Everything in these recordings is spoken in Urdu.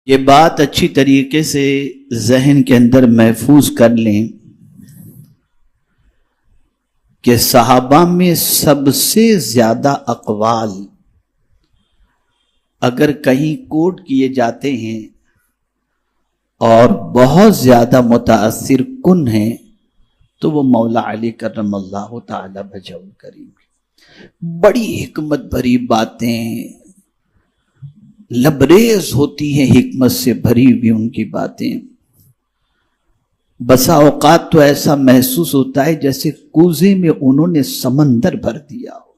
یہ بات اچھی طریقے سے ذہن کے اندر محفوظ کر لیں کہ صحابہ میں سب سے زیادہ اقوال اگر کہیں کوٹ کیے جاتے ہیں اور بہت زیادہ متاثر کن ہیں تو وہ مولا علی کرم اللہ تعالی وجہ الکریم، بڑی حکمت بھری باتیں، لبریز ہوتی ہیں حکمت سے بھری ہوئی ان کی باتیں۔ بسا اوقات تو ایسا محسوس ہوتا ہے جیسے کوزے میں انہوں نے سمندر بھر دیا ہو۔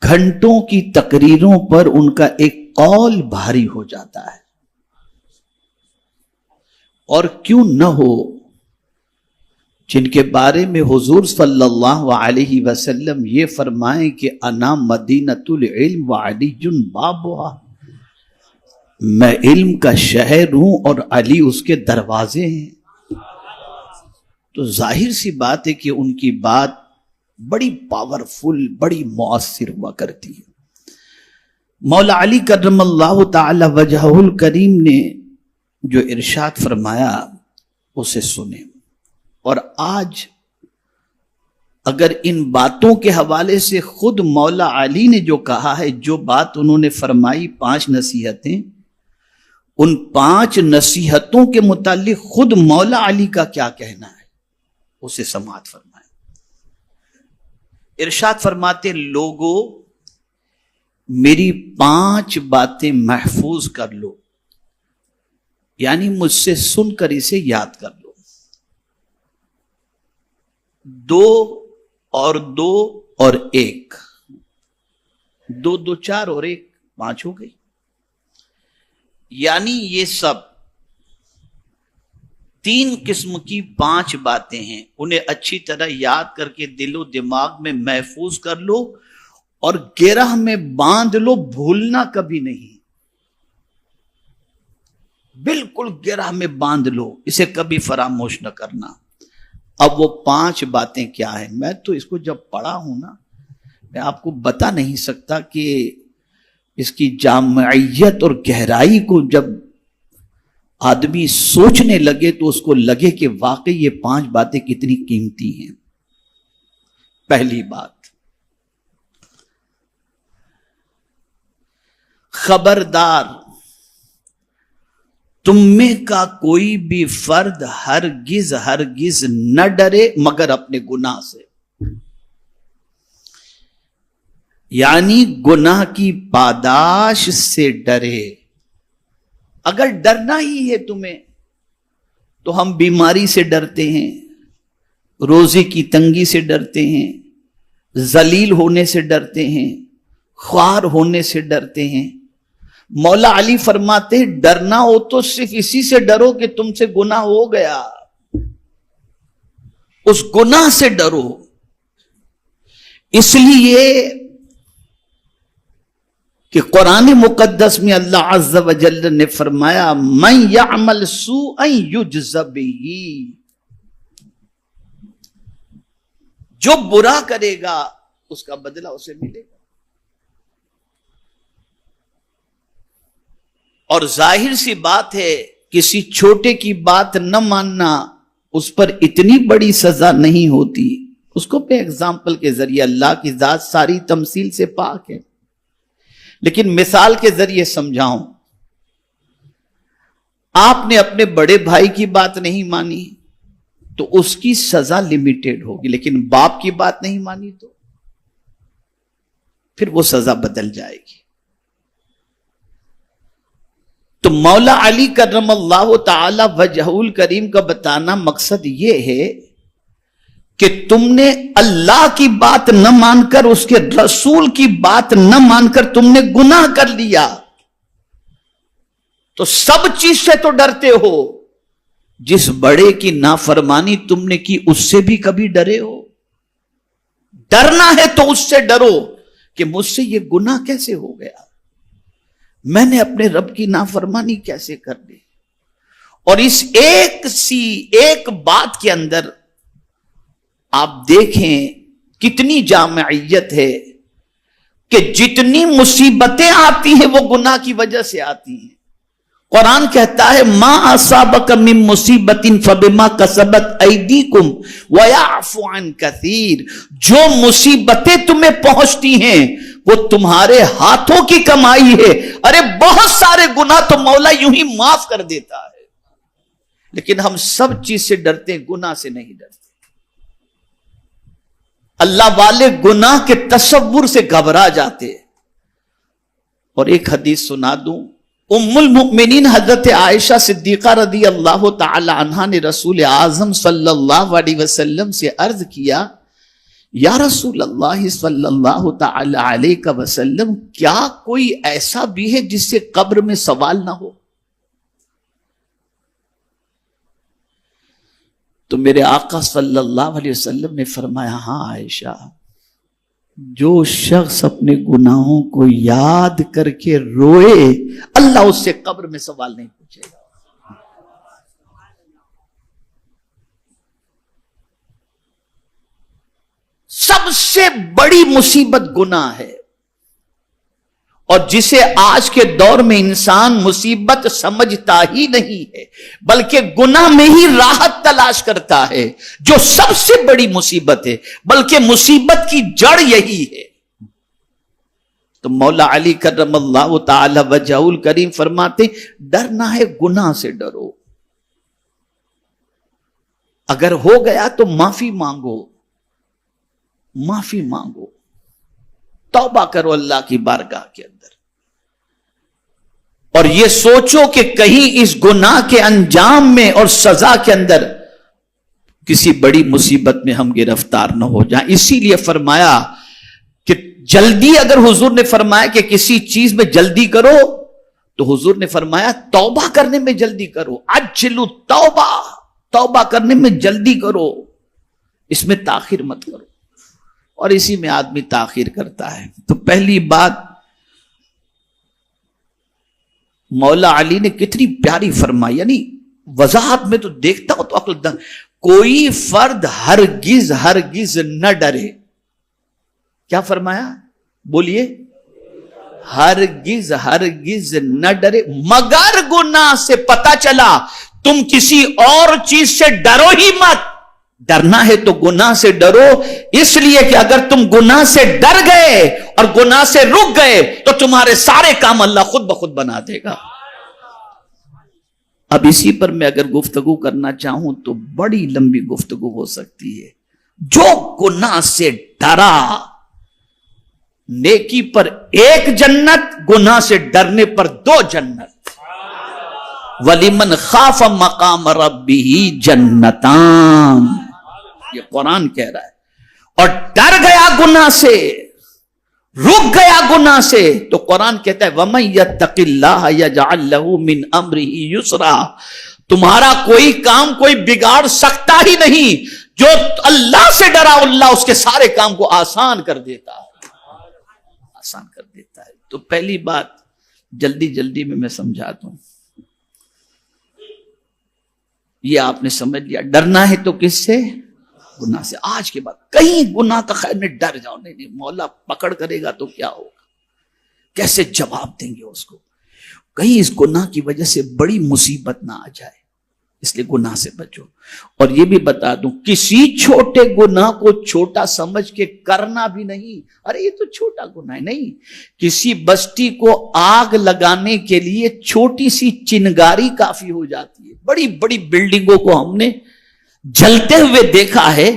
گھنٹوں کی تقریروں پر ان کا ایک قول بھاری ہو جاتا ہے، اور کیوں نہ ہو جن کے بارے میں حضور صلی اللہ علیہ وسلم یہ فرمائیں کہ انا مدینۃ العلم وعلی بابها، میں علم کا شہر ہوں اور علی اس کے دروازے ہیں۔ تو ظاہر سی بات ہے کہ ان کی بات بڑی پاورفل، بڑی مؤثر ہوا کرتی ہے۔ مولا علی کرم اللہ تعالی وجہ الکریم نے جو ارشاد فرمایا اسے سنیں، اور آج اگر ان باتوں کے حوالے سے خود مولا علی نے جو کہا ہے، جو بات انہوں نے فرمائی 5 نصیحتیں، ان 5 نصیحتوں کے متعلق خود مولا علی کا کیا کہنا ہے اسے سماعت فرمائیں۔ ارشاد فرماتے، لوگو میری 5 باتیں محفوظ کر لو، یعنی مجھ سے سن کر اسے یاد کر لو۔ 2 اور 2 اور 1، 2 2 4 اور 1 5 ہو گئی، یعنی یہ سب 3 قسم کی 5 باتیں ہیں، انہیں اچھی طرح یاد کر کے دل و دماغ میں محفوظ کر لو اور گرہ میں باندھ لو، بھولنا کبھی نہیں، بالکل گرہ میں باندھ لو، اسے کبھی فراموش نہ کرنا۔ اب وہ 5 باتیں کیا ہیں؟ میں تو اس کو جب پڑھا ہوں نا، میں آپ کو بتا نہیں سکتا کہ اس کی جامعیت اور گہرائی کو جب آدمی سوچنے لگے تو اس کو لگے کہ واقعی یہ 5 باتیں کتنی قیمتی ہیں۔ پہلی بات، خبردار، تم میں کا کوئی بھی فرد ہرگز نہ ڈرے مگر اپنے گناہ سے، یعنی گناہ کی پاداش سے ڈرے۔ اگر ڈرنا ہی ہے تمہیں تو ہم بیماری سے ڈرتے ہیں، روزی کی تنگی سے ڈرتے ہیں، ذلیل ہونے سے ڈرتے ہیں، خوار ہونے سے ڈرتے ہیں۔ مولا علی فرماتے ہیں ڈرنا ہو تو صرف اسی سے ڈرو کہ تم سے گناہ ہو گیا، اس گناہ سے ڈرو۔ اس لیے کہ قرآن مقدس میں اللہ عز و جل نے فرمایا من یعمل سوءا یجز بہ، جو برا کرے گا اس کا بدلہ اسے ملے گا۔ اور ظاہر سی بات ہے کسی چھوٹے کی بات نہ ماننا، اس پر اتنی بڑی سزا نہیں ہوتی۔ اس کو میں اگزامپل کے ذریعے، اللہ کی ذات ساری تمثیل سے پاک ہے لیکن مثال کے ذریعے سمجھاؤں۔ آپ نے اپنے بڑے بھائی کی بات نہیں مانی تو اس کی سزا لمیٹڈ ہوگی، لیکن باپ کی بات نہیں مانی تو پھر وہ سزا بدل جائے گی۔ تو مولا علی کرم اللہ تعالی وجہ الکریم کا بتانا مقصد یہ ہے کہ تم نے اللہ کی بات نہ مان کر، اس کے رسول کی بات نہ مان کر تم نے گناہ کر لیا تو سب چیز سے تو ڈرتے ہو، جس بڑے کی نافرمانی تم نے کی اس سے بھی کبھی ڈرے ہو؟ ڈرنا ہے تو اس سے ڈرو کہ مجھ سے یہ گناہ کیسے ہو گیا، میں نے اپنے رب کی نافرمانی کیسے کر دی۔ اور اس ایک بات کے اندر آپ دیکھیں کتنی جامعیت ہے۔ کہ جتنی مصیبتیں آتی ہیں وہ گناہ کی وجہ سے آتی ہیں. قرآن کہتا ہے ما اصابک من مصیبت فبما کسبت ایدیکم ویعفو عن کثیر. جو مصیبتیں تمہیں پہنچتی ہیں وہ تمہارے ہاتھوں کی کمائی ہے. ارے بہت سارے گناہ تو مولا یوں ہی معاف کر دیتا ہے، لیکن ہم سب چیز سے ڈرتے ہیں، گناہ سے نہیں ڈرتے. اللہ والے گناہ کے تصور سے گھبرا جاتے. اور ایک حدیث سنا دوں. ام المؤمنین حضرت عائشہ صدیقہ رضی اللہ تعالی عنہا نے رسول اعظم صلی اللہ علیہ وسلم سے عرض کیا، یا رسول اللہ صلی اللہ تعالی علیہ وسلم، کیا کوئی ایسا بھی ہے جس سے قبر میں سوال نہ ہو؟ تو میرے آقا صلی اللہ علیہ وسلم نے فرمایا، ہاں عائشہ، جو شخص اپنے گناہوں کو یاد کر کے روئے اللہ اس سے قبر میں سوال نہیں پوچھے گا. سب سے بڑی مصیبت گناہ ہے، اور جسے آج کے دور میں انسان مصیبت سمجھتا ہی نہیں ہے بلکہ گناہ میں ہی راحت تلاش کرتا ہے، جو سب سے بڑی مصیبت ہے، بلکہ مصیبت کی جڑ یہی ہے. تو مولا علی کرم اللہ تعالی وجہہ الکریم فرماتے، ڈرنا ہے گناہ سے ڈرو. اگر ہو گیا تو معافی مانگو، معافی مانگو، توبہ کرو اللہ کی بارگاہ کے اندر. اور یہ سوچو کہ کہیں اس گناہ کے انجام میں اور سزا کے اندر کسی بڑی مصیبت میں ہم گرفتار نہ ہو جائیں. اسی لیے فرمایا کہ جلدی، اگر حضور نے فرمایا کہ کسی چیز میں جلدی کرو تو حضور نے فرمایا توبہ کرنے میں جلدی کرو. عجلوا توبہ، توبہ کرنے میں جلدی کرو، اس میں تاخیر مت کرو. اور اسی میں آدمی تاخیر کرتا ہے. تو پہلی بات مولا علی نے کتنی پیاری فرمائی، یعنی وضاحت میں تو دیکھتا ہوں تو عقل دنگ. کوئی فرد ہرگز ہرگز نہ ڈرے. کیا فرمایا؟ بولیے. ہرگز ہرگز نہ ڈرے مگر گناہ سے. پتا چلا تم کسی اور چیز سے ڈرو ہی مت. ڈرنا ہے تو گناہ سے ڈرو، اس لیے کہ اگر تم گناہ سے ڈر گئے اور گناہ سے رک گئے تو تمہارے سارے کام اللہ خود بخود بنا دے گا. اب اسی پر میں اگر گفتگو کرنا چاہوں تو بڑی لمبی گفتگو ہو سکتی ہے. جو گناہ سے ڈرا، نیکی پر ایک جنت، گناہ سے ڈرنے پر 2 جنت. وَلِمَنْ خَافَ مَقَامَ رَبِّهِ جَنَّتَانِ، یہ قرآن کہہ رہا ہے. اور ڈر گیا گناہ سے، رک گیا گناہ سے، تو قرآن کہتا ہے وَمَن يَتَّقِ اللَّهَ يَجْعَل لَّهُ مِنْ أَمْرِهِ يُسْرًا. تمہارا کوئی کام کوئی بگاڑ سکتا ہی نہیں. جو اللہ سے ڈرا اللہ اس کے سارے کام کو آسان کر دیتا ہے، آسان کر دیتا ہے. تو پہلی بات جلدی جلدی میں سمجھا دوں، یہ آپ نے سمجھ لیا. ڈرنا ہے تو کس سے؟ گناہ سے. آج کے بعد کہیں گناہ کا خیر میں ڈر جاؤ، نہیں مولا پکڑ کرے گا تو کیا ہوگا، کیسے جواب دیں گے اس کو. کہیں اس گناہ کی وجہ سے بڑی مصیبت نہ آ جائے، اس لیے گناہ سے بچو. اور یہ بھی بتا دوں، کسی چھوٹے گناہ کو چھوٹا سمجھ کے کرنا بھی نہیں. ارے یہ تو چھوٹا گناہ ہے، نہیں. کسی بستی کو آگ لگانے کے لیے چھوٹی سی چنگاری کافی ہو جاتی ہے. بڑی بڑی بلڈنگوں کو ہم نے جلتے ہوئے دیکھا ہے،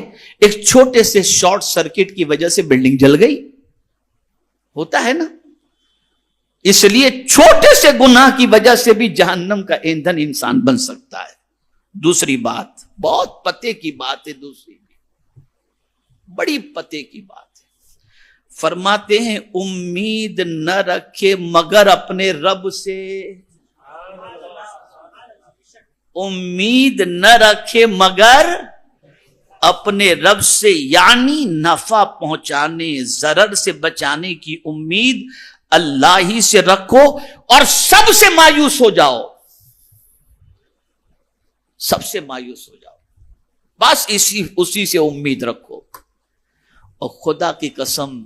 ایک چھوٹے سے شارٹ سرکٹ کی وجہ سے بلڈنگ جل گئی. ہوتا ہے نا. اس لیے چھوٹے سے گناہ کی وجہ سے بھی جہنم کا ایندھن انسان بن سکتا ہے. دوسری بات، بہت پتے کی بات ہے، دوسری بڑی پتے کی بات ہے. فرماتے ہیں امید نہ رکھے مگر اپنے رب سے. امید نہ رکھے مگر اپنے رب سے، یعنی نفع پہنچانے ضرر سے بچانے کی امید اللہ ہی سے رکھو. اور سب سے مایوس ہو جاؤ، سب سے مایوس ہو جاؤ، بس اسی سے امید رکھو. اور خدا کی قسم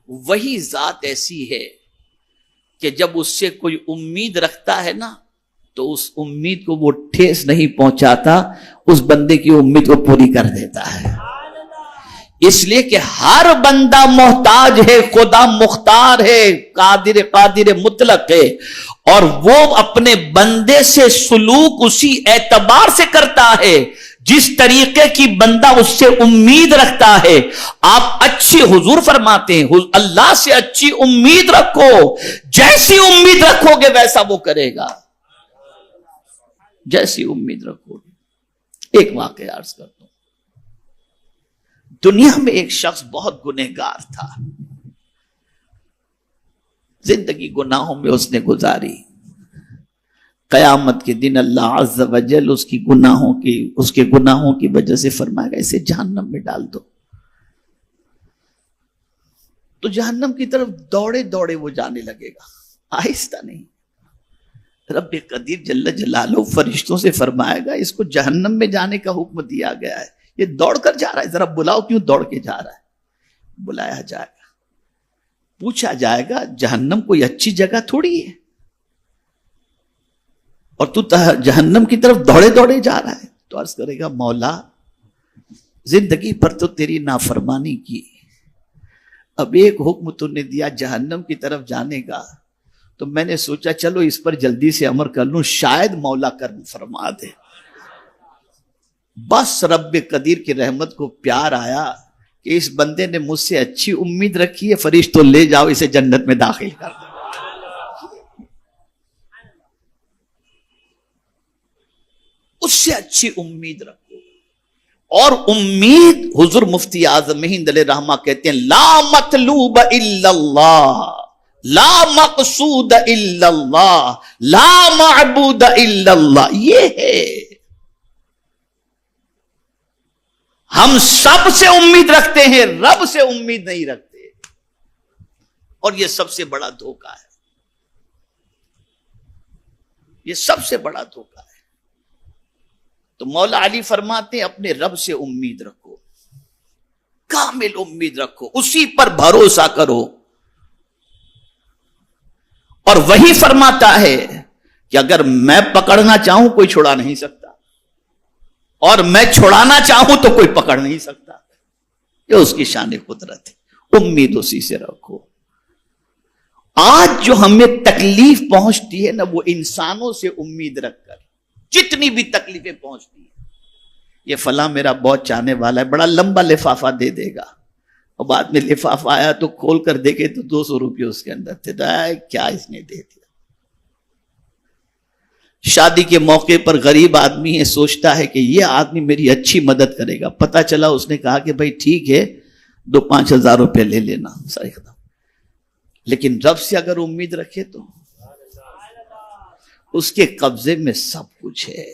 وہی ذات ایسی ہے کہ جب اس سے کوئی امید رکھتا ہے نا تو اس امید کو وہ ٹھیس نہیں پہنچاتا، اس بندے کی امید کو پوری کر دیتا ہے۔ اس لیے کہ ہر بندہ محتاج ہے، خدا مختار ہے، قادر مطلق ہے، اور وہ اپنے بندے سے سلوک اسی اعتبار سے کرتا ہے جس طریقے کی بندہ اس سے امید رکھتا ہے۔ آپ اچھی، حضور فرماتے ہیں اللہ سے اچھی امید رکھو، جیسی امید رکھو گے ویسا وہ کرے گا، جیسی امید رکھو گے۔ ایک واقعہ عرض کرتا ہوں۔ دنیا میں ایک شخص بہت گنہگار تھا، زندگی گناہوں میں اس نے گزاری۔ قیامت کے دن اللہ عز و جل اس کے گناہوں کی وجہ سے فرمائے گا اسے جہنم میں ڈال دو۔ تو جہنم کی طرف دوڑے دوڑے وہ جانے لگے گا، آہستہ نہیں۔ رب قدیر جل جلالہ فرشتوں سے فرمائے گا اس کو جہنم میں جانے کا حکم دیا گیا ہے، یہ دوڑ کر جا رہا ہے، ذرا بلاؤ کیوں دوڑ کے جا رہا ہے۔ بلایا جائے گا، پوچھا جائے گا جہنم کوئی اچھی جگہ تھوڑی ہے، اور تو جہنم کی طرف دوڑے دوڑے جا رہا ہے۔ تو عرض کرے گا مولا زندگی پر تو تیری نافرمانی کی، اب ایک حکم تو نے دیا جہنم کی طرف جانے کا، تو میں نے سوچا چلو اس پر جلدی سے عمل کر لوں، شاید مولا کرم فرما دے۔ بس رب قدیر کی رحمت کو پیار آیا کہ اس بندے نے مجھ سے اچھی امید رکھی ہے، فرشتوں لے جاؤ اسے جنت میں داخل کر دو۔ اس سے اچھی امید رکھو، اور امید حضور مفتی اعظم ہند علیہ رحمہ کہتے ہیں لا مطلوب الا اللہ، لا مقصود الا اللہ، لا معبود الا اللہ۔ یہ ہے، ہم سب سے امید رکھتے ہیں، رب سے امید نہیں رکھتے، اور یہ سب سے بڑا دھوکہ ہے، یہ سب سے بڑا دھوکہ ہے۔ تو مولا علی فرماتے ہیں اپنے رب سے امید رکھو، کامل امید رکھو، اسی پر بھروسہ کرو، اور وہی فرماتا ہے کہ اگر میں پکڑنا چاہوں کوئی چھڑا نہیں سکتا، اور میں چھڑانا چاہوں تو کوئی پکڑ نہیں سکتا، یہ اس کی شان قدرت ہے۔ امید اسی سے رکھو۔ آج جو ہمیں تکلیف پہنچتی ہے نا وہ انسانوں سے امید رکھ کر، جتنی بھی تکلیفیں پہنچتی ہیں، یہ فلاں میرا بہت چاہنے والا ہے، بڑا لمبا لفافہ دے دے گا، اور بعد میں لفافہ آیا تو کھول کر دیکھے تو 200 روپے اس کے اندر تھے، کیا اس نے دے دیا۔ شادی کے موقع پر غریب آدمی ہے، سوچتا ہے کہ یہ آدمی میری اچھی مدد کرے گا، پتہ چلا اس نے کہا کہ بھائی ٹھیک ہے 2-5 ہزار روپے لے لینا، سارے ختم۔ لیکن رب سے اگر امید رکھے تو اس کے قبضے میں سب کچھ ہے۔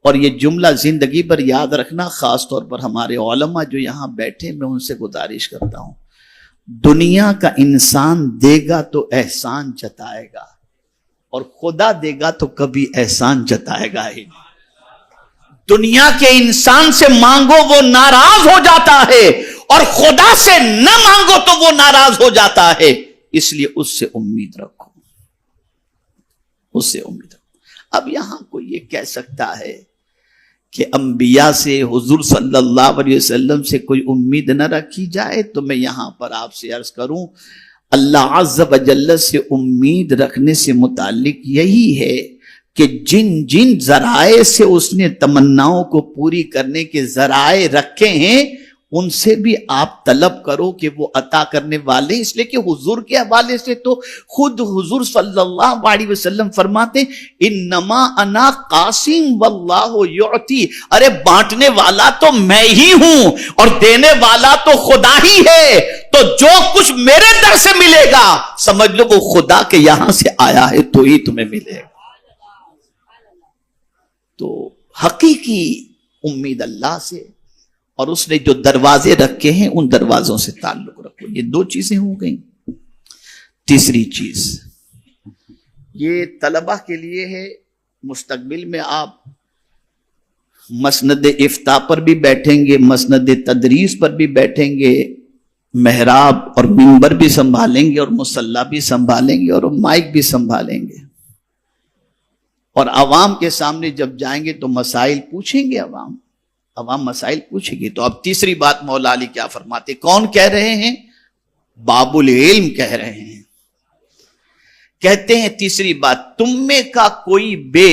اور یہ جملہ زندگی پر یاد رکھنا، خاص طور پر ہمارے علماء جو یہاں بیٹھے، میں ان سے گزارش کرتا ہوں، دنیا کا انسان دے گا تو احسان جتائے گا، اور خدا دے گا تو کبھی احسان جتائے گا ہی نہیں۔ دنیا کے انسان سے مانگو وہ ناراض ہو جاتا ہے، اور خدا سے نہ مانگو تو وہ ناراض ہو جاتا ہے، اس لیے اس سے امید رکھو، اس سے امید رکھو۔ اب یہاں کوئی یہ کہہ سکتا ہے کہ انبیاء سے، حضور صلی اللہ علیہ وسلم سے کوئی امید نہ رکھی جائے، تو میں یہاں پر آپ سے عرض کروں اللہ عز و جل سے امید رکھنے سے متعلق یہی ہے کہ جن جن ذرائع سے اس نے تمناؤں کو پوری کرنے کے ذرائع رکھے ہیں ان سے بھی آپ طلب کرو کہ وہ عطا کرنے والے، اس لیے کہ حضور کے حوالے سے تو خود حضور صلی اللہ علیہ وسلم فرماتے ہیں انما انا قاسم واللہ یعطی، ارے بانٹنے والا تو میں ہی ہوں اور دینے والا تو خدا ہی ہے، تو جو کچھ میرے در سے ملے گا سمجھ لو وہ خدا کے یہاں سے آیا ہے تو ہی تمہیں ملے گا۔ تو حقیقی امید اللہ سے، اور اس نے جو دروازے رکھے ہیں ان دروازوں سے تعلق رکھو۔ یہ 2 چیزیں ہو گئیں۔ تیسری چیز یہ طلبہ کے لیے ہے، مستقبل میں آپ مسند افتاء پر بھی بیٹھیں گے، مسند تدریس پر بھی بیٹھیں گے، محراب اور منبر بھی سنبھالیں گے اور مصلی بھی سنبھالیں گے اور مائک بھی سنبھالیں گے، اور عوام کے سامنے جب جائیں گے تو مسائل پوچھیں گے، عوام مسائل پوچھیں گے۔ تو اب تیسری بات مولا علی کیا فرماتے، کون کہہ رہے ہیں؟ باب العلم کہہ رہے ہیں۔ کہتے ہیں تیسری بات، تم میں کا کوئی بے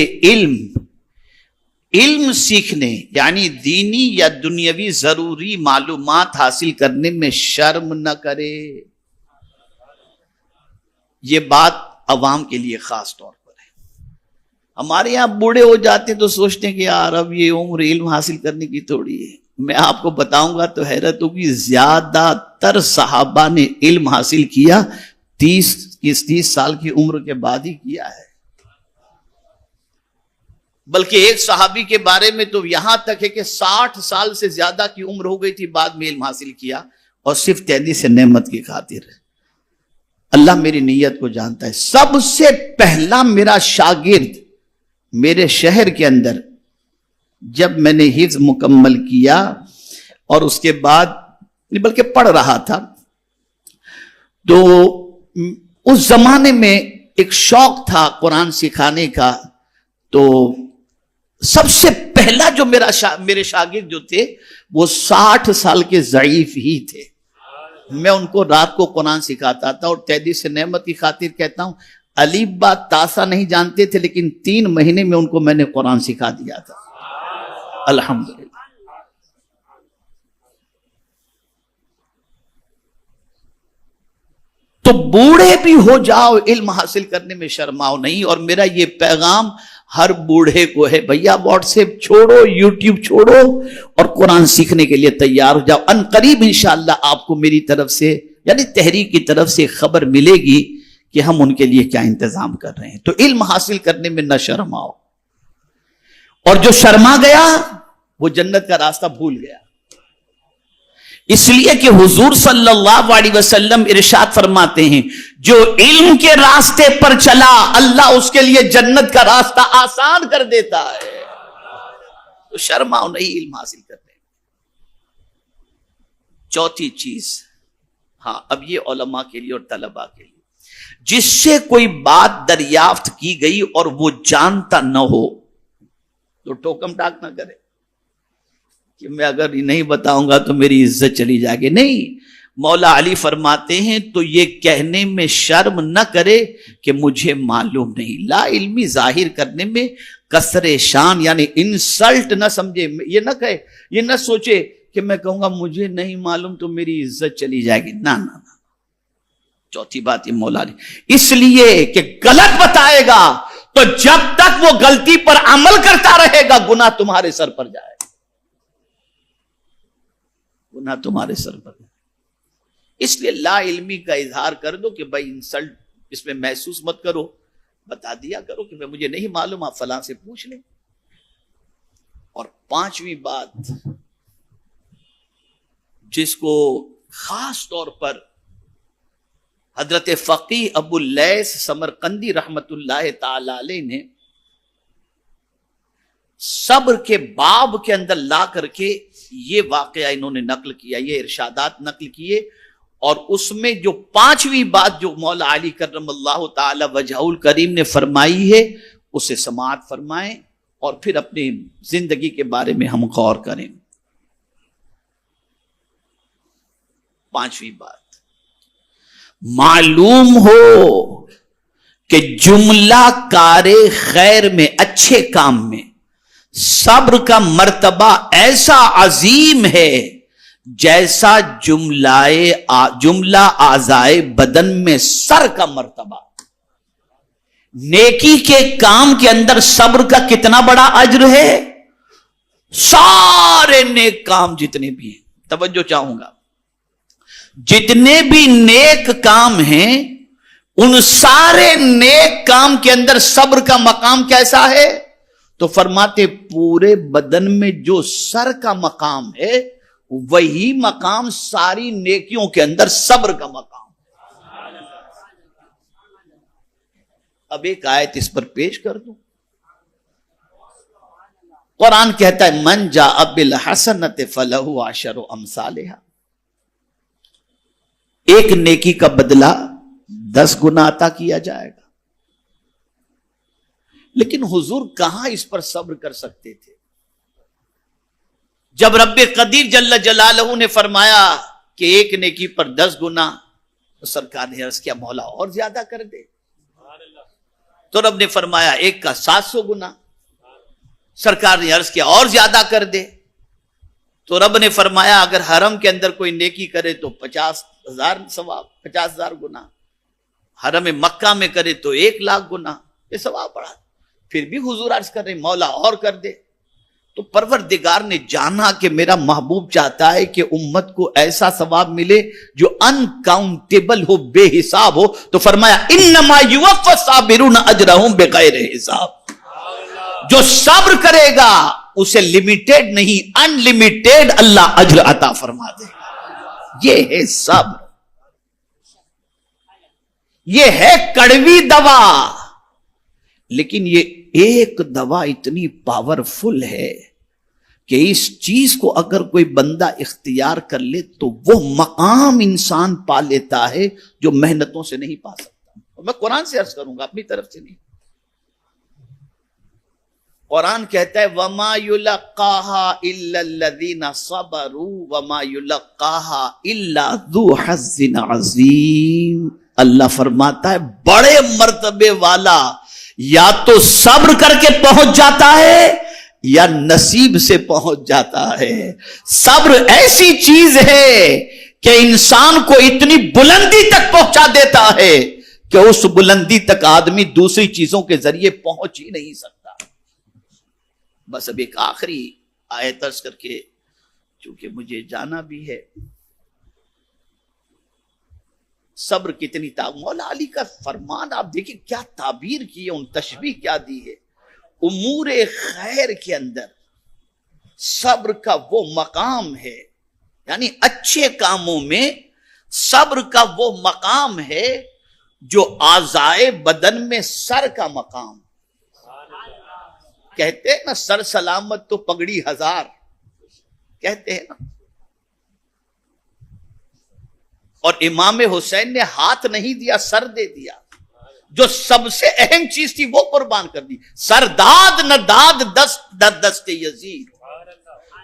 علم سیکھنے یعنی دینی یا دنیاوی ضروری معلومات حاصل کرنے میں شرم نہ کرے۔ یہ بات عوام کے لیے خاص طور پر ہے۔ ہمارے یہاں بوڑھے ہو جاتے ہیں تو سوچتے ہیں کہ یار اب یہ عمر علم حاصل کرنے کی تھوڑی ہے۔ میں آپ کو بتاؤں گا تو حیرت ہوگی، زیادہ تر صحابہ نے علم حاصل کیا 30 سال کی عمر کے بعد ہی کیا ہے۔ بلکہ ایک صحابی کے بارے میں تو یہاں تک ہے کہ 60 سال سے زیادہ کی عمر ہو گئی تھی، بعد میں علم حاصل کیا، اور صرف تحدیث نعمت کی خاطر۔ اللہ میری نیت کو جانتا ہے۔ سب سے پہلا میرا شاگرد میرے شہر کے اندر جب میں نے حفظ مکمل کیا اور اس کے بعد بلکہ پڑھ رہا تھا، تو اس زمانے میں ایک شوق تھا قرآن سکھانے کا، تو سب سے پہلا جو میرے شاگرد جو تھے وہ 60 سال کے ضعیف ہی تھے۔ میں ان کو رات کو قرآن سکھاتا تھا، اور تحدیث نعمت کی خاطر کہتا ہوں، الف با تاسا نہیں جانتے تھے، لیکن 3 مہینے میں ان کو میں نے قرآن سکھا دیا تھا، الحمدللہ۔ تو بوڑھے بھی ہو جاؤ، علم حاصل کرنے میں شرماؤ نہیں۔ اور میرا یہ پیغام ہر بوڑھے کو ہے، بھیا واٹس ایپ چھوڑو، یوٹیوب چھوڑو، اور قرآن سیکھنے کے لیے تیار ہو جاؤ۔ ان قریب انشاءاللہ آپ کو میری طرف سے یعنی تحریک کی طرف سے خبر ملے گی کہ ہم ان کے لیے کیا انتظام کر رہے ہیں۔ تو علم حاصل کرنے میں نہ شرماؤ، اور جو شرما گیا وہ جنت کا راستہ بھول گیا۔ اس لیے کہ حضور صلی اللہ علیہ وسلم ارشاد فرماتے ہیں، جو علم کے راستے پر چلا اللہ اس کے لیے جنت کا راستہ آسان کر دیتا ہے۔ تو شرماؤ نہیں علم حاصل کرنے۔ چوتھی چیز، ہاں اب یہ علماء کے لیے اور طلباء کے لیے، جس سے کوئی بات دریافت کی گئی اور وہ جانتا نہ ہو تو ٹوکم ٹاک نہ کرے کہ میں اگر نہیں بتاؤں گا تو میری عزت چلی جائے گی۔ نہیں، مولا علی فرماتے ہیں تو یہ کہنے میں شرم نہ کرے کہ مجھے معلوم نہیں۔ لا علمی ظاہر کرنے میں کسر شان یعنی انسلٹ نہ سمجھے، یہ نہ کہے، یہ نہ سوچے کہ میں کہوں گا مجھے نہیں معلوم تو میری عزت چلی جائے گی، نہ نہ۔ چوتھی بات یہ مولا علی، اس لیے کہ غلط بتائے گا تو جب تک وہ غلطی پر عمل کرتا رہے گا گناہ تمہارے سر پر جائے گا، گناہ تمہارے سر پر جائے گا۔ اس لیے لا علمی کا اظہار کر دو کہ بھائی انسلٹ اس میں محسوس مت کرو، بتا دیا کرو کہ مجھے نہیں معلوم، آپ فلاں سے پوچھ لیں۔ اور پانچویں بات جس کو خاص طور پر حضرت فقیہ ابو اللیث سمرقندی رحمت اللہ تعالی علیہ نے صبر کے باب کے اندر لا کر کے یہ واقعہ انہوں نے نقل کیا، یہ ارشادات نقل کیے، اور اس میں جو پانچویں بات جو مولا علی کرم اللہ تعالی وجہہ الکریم نے فرمائی ہے اسے سماعت فرمائیں اور پھر اپنی زندگی کے بارے میں ہم غور کریں۔ پانچویں بات، معلوم ہو کہ جملہ کار خیر میں، اچھے کام میں صبر کا مرتبہ ایسا عظیم ہے جیسا جملہ اعضائے بدن میں سر کا مرتبہ۔ نیکی کے کام کے اندر صبر کا کتنا بڑا اجر ہے، سارے نیک کام جتنے بھی ہیں، توجہ چاہوں گا، جتنے بھی نیک کام ہیں ان سارے نیک کام کے اندر صبر کا مقام کیسا ہے؟ تو فرماتے پورے بدن میں جو سر کا مقام ہے وہی مقام ساری نیکیوں کے اندر صبر کا مقام۔ اب ایک آیت اس پر پیش کر دوں، قرآن کہتا ہے من جاء بالحسنۃ فلہ عشر امثالھا، ایک نیکی کا بدلہ 10 گنا عطا کیا جائے گا. لیکن حضور کہاں اس پر صبر کر سکتے تھے؟ جب رب قدیر جل جلالہ نے فرمایا کہ ایک نیکی پر 10 گنا، تو سرکار نے عرض کیا مولا اور زیادہ کر دے. تو رب نے فرمایا ایک کا 700 گنا. سرکار نے عرض کیا اور زیادہ کر دے. تو رب نے فرمایا اگر حرم کے اندر کوئی نیکی کرے تو 50,000 ثواب، 50,000 گنا. حرم مکہ میں کرے تو 1,00,000 گنا، یہ ثواب بڑھا. پھر بھی حضور عرض کر رہے مولا اور کر دے. تو پروردگار نے جانا کہ میرا محبوب چاہتا ہے کہ امت کو ایسا ثواب ملے جو انکاؤنٹیبل ہو، بے حساب ہو. تو فرمایا انما یوفی الصابرون اجرہم بغیر حساب. جو صبر کرے گا اسے لمیٹڈ نہیں، ان لمیٹڈ اللہ اجر عطا فرما دے. یہ ہے صبر، یہ ہے کڑوی دوا. لیکن یہ ایک دوا اتنی پاورفل ہے کہ اس چیز کو اگر کوئی بندہ اختیار کر لے تو وہ مقام انسان پا لیتا ہے جو محنتوں سے نہیں پا سکتا. اور میں قرآن سے عرض کروں گا، اپنی طرف سے نہیں. قرآن کہتا ہے وَمَا يُلَقَّاهَا إِلَّا الَّذِينَ صَبَرُوا وَمَا يُلَقَّاهَا إِلَّا ذُو حَظٍّ عَظِيمٍ. اللہ فرماتا ہے بڑے مرتبے والا یا تو صبر کر کے پہنچ جاتا ہے یا نصیب سے پہنچ جاتا ہے. صبر ایسی چیز ہے کہ انسان کو اتنی بلندی تک پہنچا دیتا ہے کہ اس بلندی تک آدمی دوسری چیزوں کے ذریعے پہنچ ہی نہیں سکتا. بس اب ایک آخری آیت عرض کر کے چونکہ مجھے جانا بھی ہے. صبر کتنی مولا علی کا فرمان آپ دیکھیں کیا تعبیر کی ہے، ان تشبیہ کیا دی ہے. امور خیر کے اندر صبر کا وہ مقام ہے، یعنی اچھے کاموں میں صبر کا وہ مقام ہے جو اعضائے بدن میں سر کا مقام. کہتے ہیں نا سر سلامت تو پگڑی 1000، کہتے ہیں نا. اور امام حسین نے ہاتھ نہیں دیا، سر دے دیا. جو سب سے اہم چیز تھی وہ قربان کر دی. سر داد نہ داد دست یزید.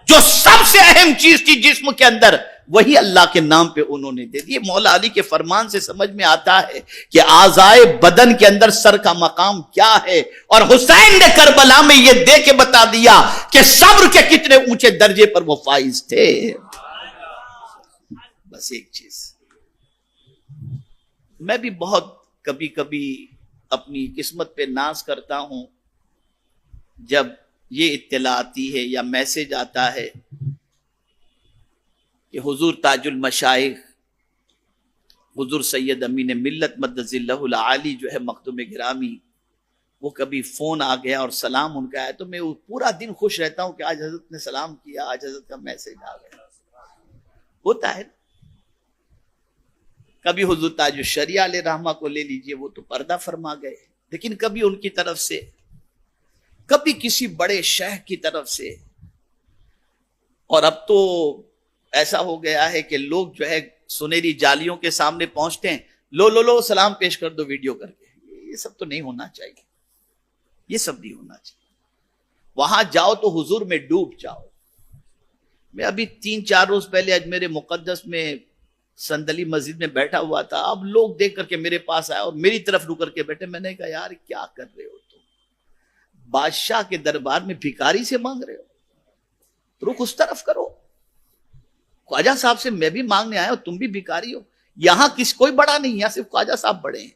جو سب سے اہم چیز تھی جسم کے اندر وہی اللہ کے نام پہ انہوں نے دے دی. مولا علی کے فرمان سے سمجھ میں آتا ہے کہ اعضائے بدن کے اندر سر کا مقام کیا ہے. اور حسین نے کربلا میں یہ دے کے بتا دیا کہ صبر کے کتنے اونچے درجے پر وہ فائز تھے. بس ایک چیز میں بھی بہت کبھی کبھی اپنی قسمت پہ ناز کرتا ہوں جب یہ اطلاع آتی ہے یا میسج آتا ہے کہ حضور تاج المشائخ حضور سید امین ملت مدد اللہ العالی جو ہے مخدوم گرامی، وہ کبھی فون آ گیا اور سلام ان کا ہے تو میں پورا دن خوش رہتا ہوں کہ آج حضرت نے سلام کیا، آج حضرت کا میسج آ گیا. ہوتا ہے. کبھی حضور تاج الشریعہ علیہ رحمہ کو لے لیجئے، وہ تو پردہ فرما گئے. لیکن کبھی ان کی طرف سے، کبھی کسی بڑے شیخ کی طرف سے. اور اب تو ایسا ہو گیا ہے کہ لوگ جو ہے سنہری جالیوں کے سامنے پہنچتے ہیں، لو سلام پیش کر دو ویڈیو کر کے. یہ سب تو نہیں ہونا چاہیے، یہ سب نہیں ہونا چاہیے. وہاں جاؤ تو حضور میں ڈوب جاؤ. میں ابھی 3-4 روز پہلے اجمیر مقدس میں صندلی مسجد میں بیٹھا ہوا تھا. اب لوگ دیکھ کر کے میرے پاس آئے اور میری طرف رو کر کے بیٹھے. میں نے کہا یار کیا کر رہے ہو تم؟ بادشاہ کے دربار میں بھکاری سے مانگ رہے ہو؟ رخ اس طرف کرو. خواجہ صاحب سے میں بھی مانگنے آیا ہوں، تم بھی بھکاری ہو. یہاں کوئی بڑا نہیں، یہاں صرف خواجہ صاحب بڑے ہیں.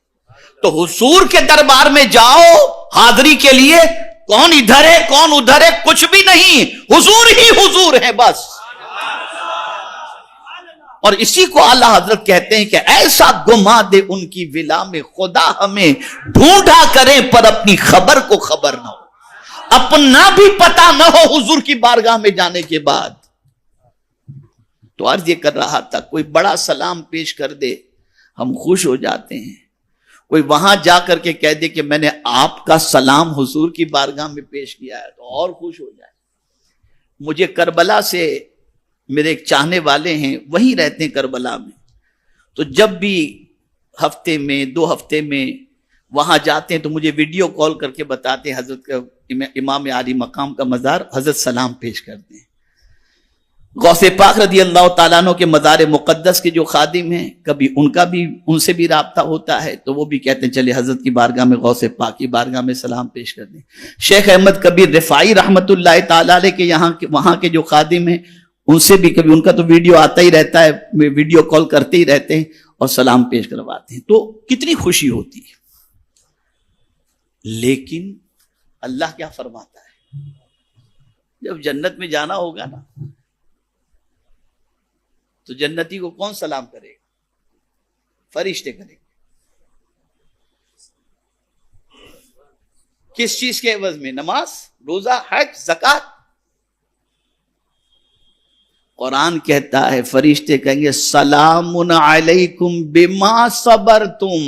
تو حضور کے دربار میں جاؤ حاضری کے لیے، کون ادھر ہے کون ادھر ہے کچھ بھی نہیں، حضور ہی حضور ہے بس. اور اسی کو اعلیٰ حضرت کہتے ہیں کہ ایسا گما دے ان کی ولا میں خدا ہمیں ڈھونڈا کریں پر اپنی خبر کو خبر نہ ہو. اپنا بھی پتا نہ ہو حضور کی بارگاہ میں جانے کے بعد. تو عرض یہ کر رہا تھا کوئی بڑا سلام پیش کر دے ہم خوش ہو جاتے ہیں. کوئی وہاں جا کر کے کہہ دے کہ میں نے آپ کا سلام حضور کی بارگاہ میں پیش کیا ہے تو اور خوش ہو جائے. مجھے کربلا سے میرے ایک چاہنے والے ہیں، وہیں رہتے ہیں کربلا میں. تو جب بھی ہفتے میں 2 ہفتے میں وہاں جاتے ہیں تو مجھے ویڈیو کال کر کے بتاتے ہیں حضرت کا امام عالی مقام کا مزار، حضرت سلام پیش کرتے ہیں۔ غوث پاک رضی اللہ تعالیٰ عنہ کے مزار مقدس کے جو خادم ہیں، کبھی ان سے بھی رابطہ ہوتا ہے تو وہ بھی کہتے ہیں چلے حضرت کی بارگاہ میں، غوث پاک کی بارگاہ میں سلام پیش کر دیں۔ شیخ احمد کبیر رفاعی رحمت اللہ تعالیٰ علیہ کے وہاں کے جو خادم ہیں، ان سے بھی کبھی ان کا تو ویڈیو آتا ہی رہتا ہے، ویڈیو کال کرتے ہی رہتے ہیں اور سلام پیش کرواتے ہیں، تو کتنی خوشی ہوتی ہے۔ لیکن اللہ کیا فرماتا ہے، جب جنت میں جانا ہوگا نا تو جنتی کو کون سلام کرے گا؟ فرشتے کریں گے۔ کس چیز کے عوض میں؟ نماز، روزہ، حج، زکات۔ قرآن کہتا ہے فرشتے کہیں گے سلام علیکم بما صبرتم،